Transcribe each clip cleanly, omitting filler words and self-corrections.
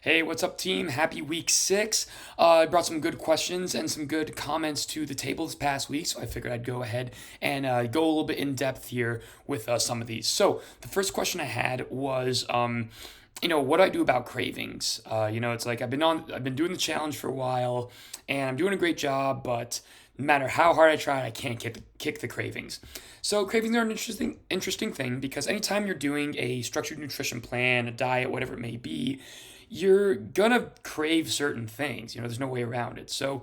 Hey, what's up, team? Happy week 6. I brought some good questions and some good comments to the table this past week, so I figured I'd go ahead and go a little bit in depth here with some of these. So, the first question I had was, what do I do about cravings? It's like I've been doing the challenge for a while, and I'm doing a great job, but no matter how hard I try, I can't kick the cravings. So cravings are an interesting thing because anytime you're doing a structured nutrition plan, a diet, whatever it may be, you're gonna crave certain things. There's no way around it. So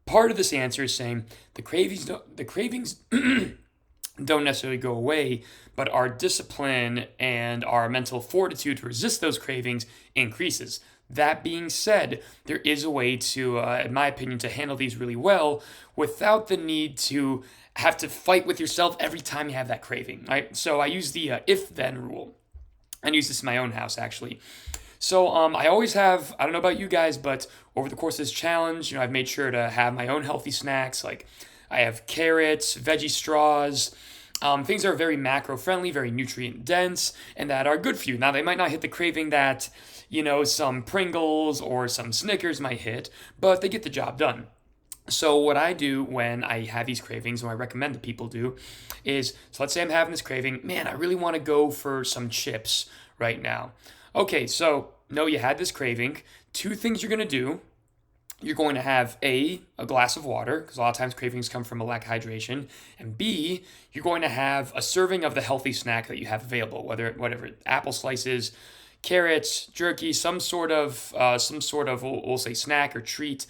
part of this answer is saying the cravings don't necessarily go away, but our discipline and our mental fortitude to resist those cravings increases. That being said, there is a way to, in my opinion, to handle these really well without the need to have to fight with yourself every time you have that craving, right? So I use the if-then rule. I use this in my own house, actually. So I always have, I don't know about you guys, but over the course of this challenge, I've made sure to have my own healthy snacks. Like I have carrots, veggie straws, things that are very macro friendly, very nutrient dense, and that are good for you. Now, they might not hit the craving that, some Pringles or some Snickers might hit, but they get the job done. So what I do when I have these cravings, and what I recommend that people do, is so let's say I'm having this craving, man, I really want to go for some chips right now. Okay, so no, you had this craving. Two things you're gonna do. You're going to have a glass of water, because a lot of times cravings come from a lack of hydration, and B, you're going to have a serving of the healthy snack that you have available, whatever apple slices, carrots, jerky, some sort of we'll say snack or treat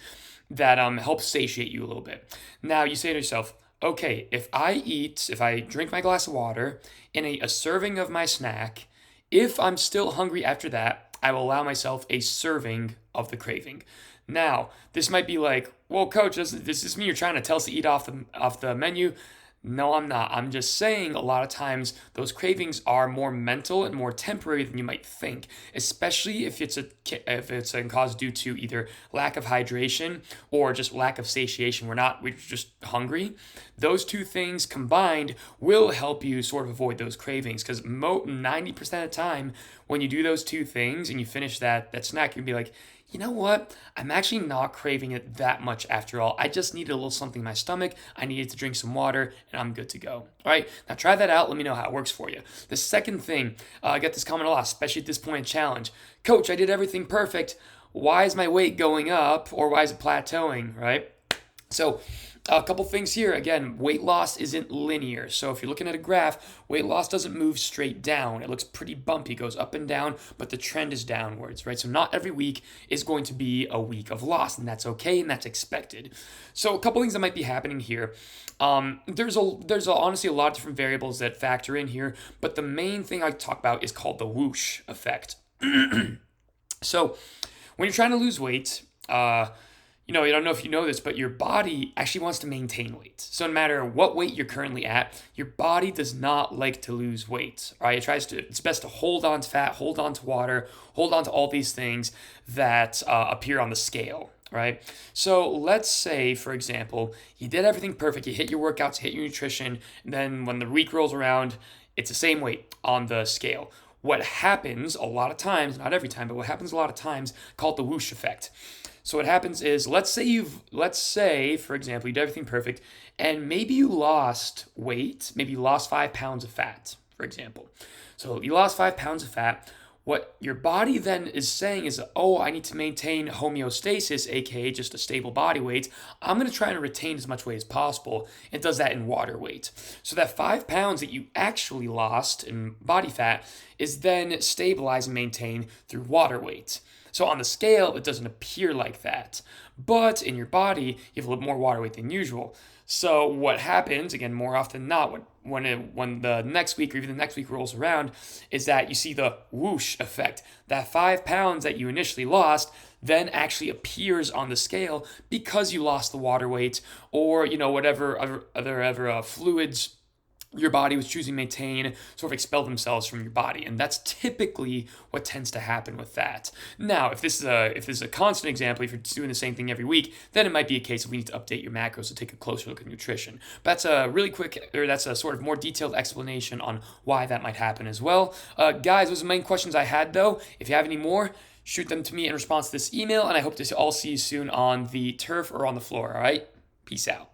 that helps satiate you a little bit. Now you say to yourself, okay, if I drink my glass of water and a serving of my snack, if I'm still hungry after that, I will allow myself a serving of the craving. Now, this might be like, well, coach, this is me. You're trying to tell us to eat off the menu. No, I'm not. I'm just saying a lot of times those cravings are more mental and more temporary than you might think, especially if it's a cause due to either lack of hydration or just lack of satiation. We're just hungry. Those two things combined will help you sort of avoid those cravings because 90% of the time when you do those two things and you finish that snack, you'll be like, you know what? I'm actually not craving it that much after all. I just needed a little something in my stomach. I needed to drink some water, and I'm good to go. All right, now try that out. Let me know how it works for you. The second thing, I get this comment a lot, especially at this point in challenge. Coach, I did everything perfect. Why is my weight going up, or why is it plateauing? Right? So a couple things here. Again, weight loss isn't linear. So if you're looking at a graph, weight loss doesn't move straight down. It looks pretty bumpy, goes up and down, but the trend is downwards, right? So not every week is going to be a week of loss, and that's okay, and that's expected. So a couple things that might be happening here. There's honestly a lot of different variables that factor in here, but the main thing I talk about is called the whoosh effect. So when you're trying to lose weight, I don't know if you know this, but your body actually wants to maintain weight. So no matter what weight you're currently at, your body does not like to lose weight. Right? It's best to hold on to fat, hold on to water, hold on to all these things that appear on the scale. Right? So let's say, for example, you did everything perfect. You hit your workouts, hit your nutrition, and then when the week rolls around, it's the same weight on the scale. What happens a lot of times, not every time, but what happens a lot of times, called the whoosh effect. So what happens is, let's say, for example, you did everything perfect, and maybe you lost weight, maybe you lost 5 pounds of fat, for example. So you lost 5 pounds of fat. What your body then is saying is, oh, I need to maintain homeostasis, aka just a stable body weight. I'm going to try and retain as much weight as possible. It does that in water weight. So that 5 pounds that you actually lost in body fat is then stabilized and maintained through water weight. So on the scale, it doesn't appear like that. But in your body, you have a little more water weight than usual. So what happens, again, more often than not, when the next week or even the next week rolls around, is that you see the whoosh effect. That 5 pounds that you initially lost then actually appears on the scale because you lost the water weight or, whatever other fluids your body was choosing to maintain sort of expel themselves from your body. And that's typically what tends to happen with that. Now, if this is a constant example, if you're doing the same thing every week, then it might be a case of we need to update your macros to take a closer look at nutrition. But that's a sort of more detailed explanation on why that might happen as well. Guys, those are the main questions I had though. If you have any more, shoot them to me in response to this email, and I hope to all see you soon on the turf or on the floor, all right? Peace out.